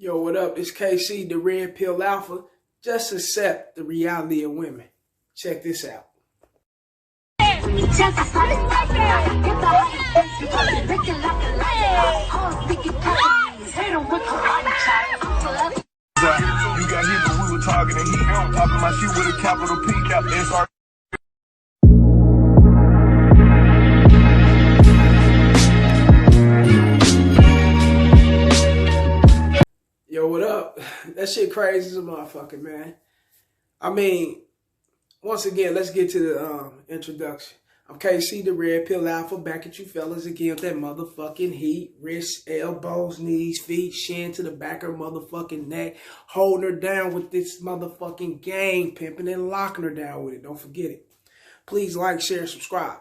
Yo, what up? It's KC, the Red Pill Alpha. Just accept the reality of women. Check this out. You got hit, but we were targeting heat. Popping my shit with a capital P, cap SR. Yo, what up? That shit crazy as a motherfucker, man. I mean, once again, let's get to the introduction. I'm KC, the Red Pill Alpha, back at you fellas again with that motherfucking heat. Wrists, elbows, knees, feet, shin to the back of her motherfucking neck. Holding her down with this motherfucking gang, pimping and locking her down with it. Don't forget it. Please like, share, subscribe.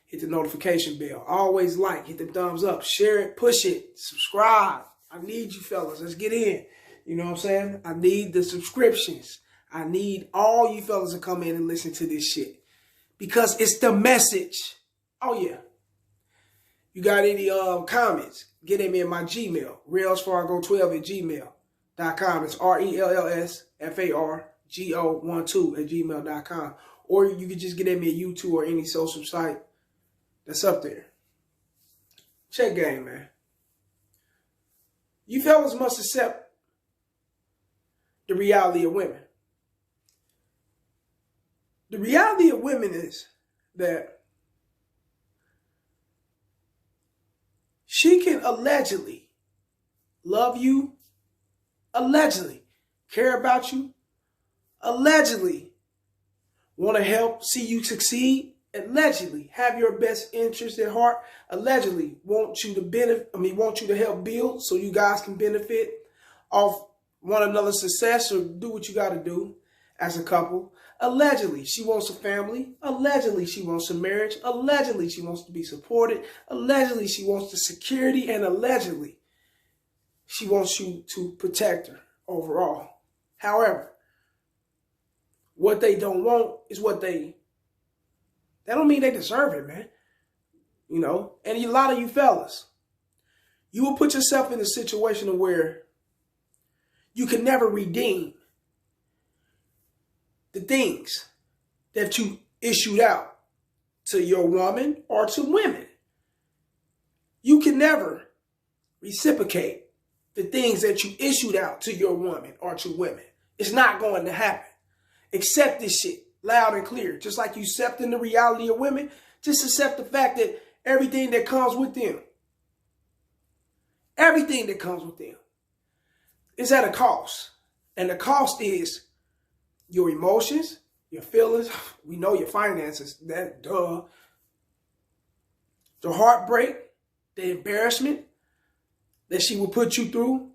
Hit the notification bell. Always like, hit the thumbs up. Share it, push it, subscribe. I need you fellas. Let's get in. You know what I'm saying? I need the subscriptions. I need all you fellas to come in and listen to this shit. Because it's the message. Oh, yeah. You got any comments? Get them in my Gmail. RellsFargo12@gmail.com. It's RellsFargo12@gmail.com. Or you can just get them in YouTube or any social site that's up there. Check game, man. You fellas must accept the reality of women. The reality of women is that she can allegedly love you, allegedly care about you, allegedly want to help see you succeed, allegedly have your best interest at heart, allegedly want you to help build so you guys can benefit off one another's success or do what you got to do as a couple. Allegedly, she wants a family. Allegedly, she wants a marriage. Allegedly, she wants to be supported. Allegedly, she wants the security. And allegedly, she wants you to protect her overall. However, what they don't want is what that don't mean they deserve it, man. You know, and a lot of you fellas, you will put yourself in a situation where you can never redeem the things that you issued out to your woman or to women. You can never reciprocate the things that you issued out to your woman or to women. It's not going to happen. Accept this shit loud and clear. Just like you accepting the reality of women, just accept the fact that everything that comes with them, is at a cost. And the cost is your emotions, your feelings, we know your finances, that duh. The heartbreak, the embarrassment that she will put you through,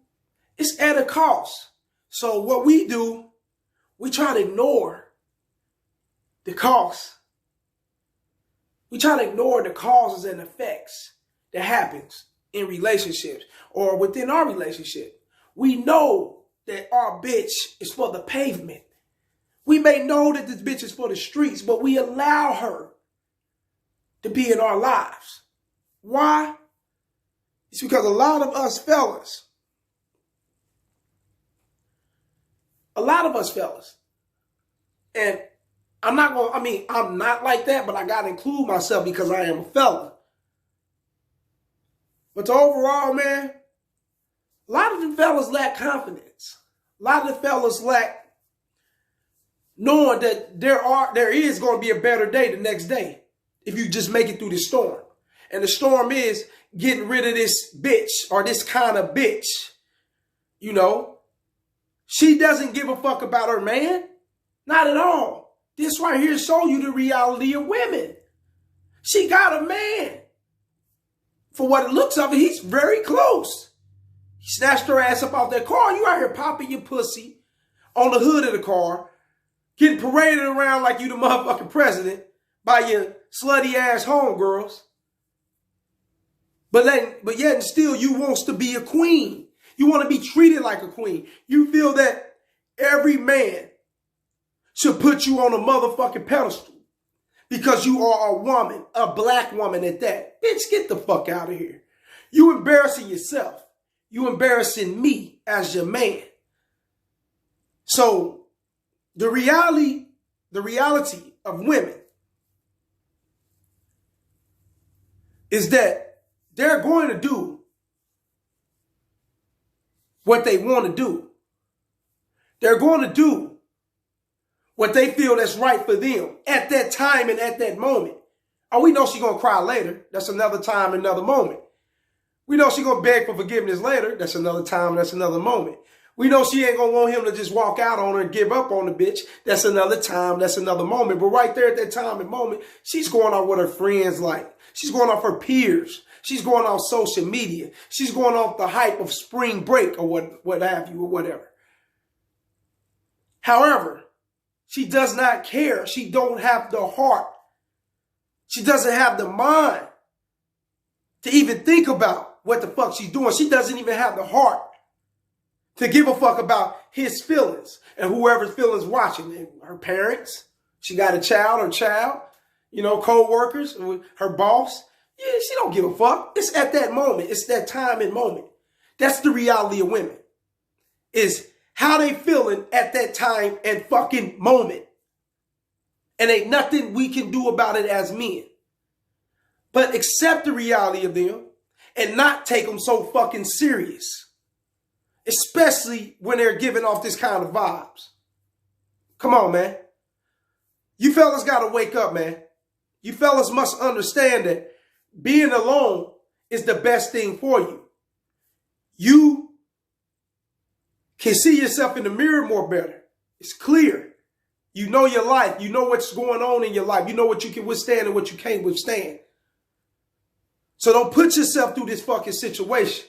it's at a cost. So what we do, we try to ignore the cost. We try to ignore the causes and effects that happens in relationships or within our relationship. We know that our bitch is for the pavement. We may know that this bitch is for the streets, but we allow her to be in our lives. Why? It's because a lot of us fellas, and I'm not like that, but I got to include myself because I am a fella. But the overall, man, a lot of the fellas lack confidence. A lot of the fellas lack knowing that there is going to be a better day the next day if you just make it through the storm. And the storm is getting rid of this bitch or this kind of bitch. You know, she doesn't give a fuck about her man. Not at all. This right here show you the reality of women. She got a man. For what it looks of it, he's very close. He snatched her ass up off that car. You out here popping your pussy on the hood of the car, getting paraded around like you the motherfucking president by your slutty ass homegirls. But yet and still you wants to be a queen. You want to be treated like a queen. You feel that every man should put you on a motherfucking pedestal because you are a woman, a black woman at that. Bitch, get the fuck out of here. You embarrassing yourself. You embarrassing me as your man. So the reality of women is that they're going to do what they want to do. They're going to do what they feel that's right for them at that time and at that moment. Oh, we know she's going to cry later. That's another time, another moment. We know she's going to beg for forgiveness later. That's another time, that's another moment. We know she ain't going to want him to just walk out on her and give up on the bitch. That's another time, that's another moment. But right there at that time and moment, she's going off what her friends like. She's going off her peers. She's going off social media. She's going off the hype of spring break or what have you or whatever. However, she does not care. She don't have the heart. She doesn't have the mind to even think about what the fuck she's doing. She doesn't even have the heart to give a fuck about his feelings and whoever's feelings watching. And her parents, she got a child, her child, you know, co-workers, her boss. Yeah, she don't give a fuck. It's at that moment. It's that time and moment. That's the reality of women. Is how they feeling at that time and fucking moment. And ain't nothing we can do about it as men. But accept the reality of them and not take them so fucking serious. Especially when they're giving off this kind of vibes. Come on, man. You fellas got to wake up, man. You fellas must understand that being alone is the best thing for you. You can see yourself in the mirror more better. It's clear. You know your life. You know what's going on in your life. You know what you can withstand and what you can't withstand. So don't put yourself through this fucking situation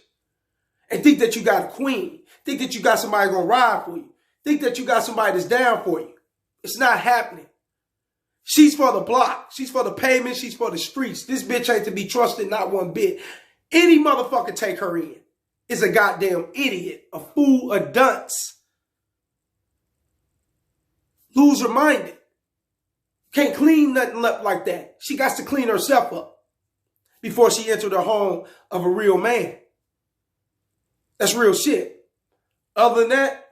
and think that you got a queen. Think that you got somebody going to ride for you. Think that you got somebody that's down for you. It's not happening. She's for the block. She's for the pavement. She's for the streets. This bitch ain't to be trusted not one bit. Any motherfucker take her in is a goddamn idiot, a fool, a dunce. Loser-minded. Can't clean nothing up like that. She got to clean herself up before she entered the home of a real man. That's real shit. Other than that,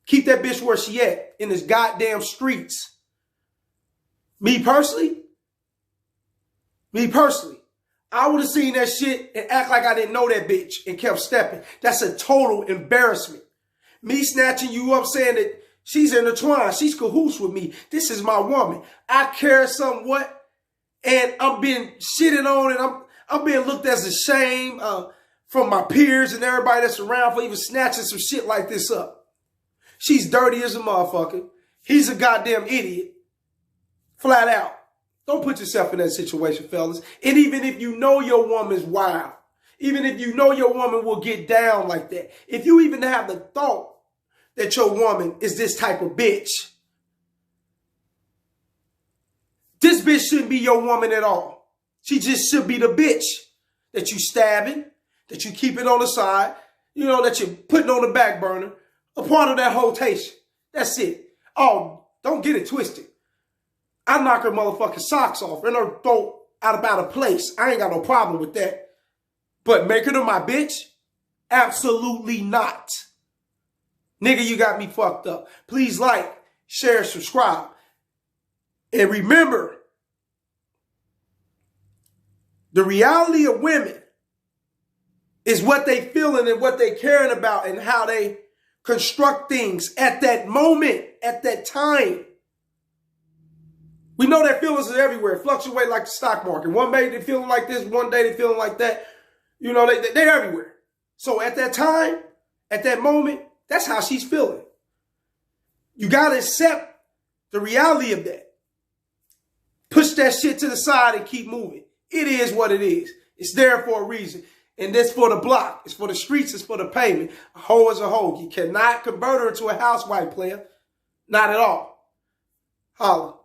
keep that bitch where she at, in this goddamn streets. Me personally, I would have seen that shit and act like I didn't know that bitch and kept stepping. That's a total embarrassment. Me snatching you up saying that she's intertwined, she's cahoots with me. This is my woman. I care somewhat. And I'm being shitted on and I'm being looked as a shame from my peers and everybody that's around for even snatching some shit like this up. She's dirty as a motherfucker. He's a goddamn idiot. Flat out. Don't put yourself in that situation, fellas. And even if you know your woman's wild, even if you know your woman will get down like that, if you even have the thought that your woman is this type of bitch, this bitch shouldn't be your woman at all. She just should be the bitch that you stabbing, that you keeping on the side, you know, that you're putting on the back burner, a part of that rotation. That's it. Oh, don't get it twisted. I knock her motherfucking socks off and her throat out of place. I ain't got no problem with that. But make her to my bitch? Absolutely not. Nigga, you got me fucked up. Please like, share, subscribe. And remember, the reality of women is what they feeling and what they caring about and how they construct things at that moment, at that time. We know that feelings are everywhere, fluctuate like the stock market. One day they feeling like this, one day they feeling like that. You know, they're everywhere. So at that time, at that moment, that's how she's feeling. You got to accept the reality of that. Push that shit to the side and keep moving. It is what it is. It's there for a reason. And that's for the block. It's for the streets. It's for the pavement. A hoe is a hoe. You cannot convert her into a housewife, player. Not at all. Holla.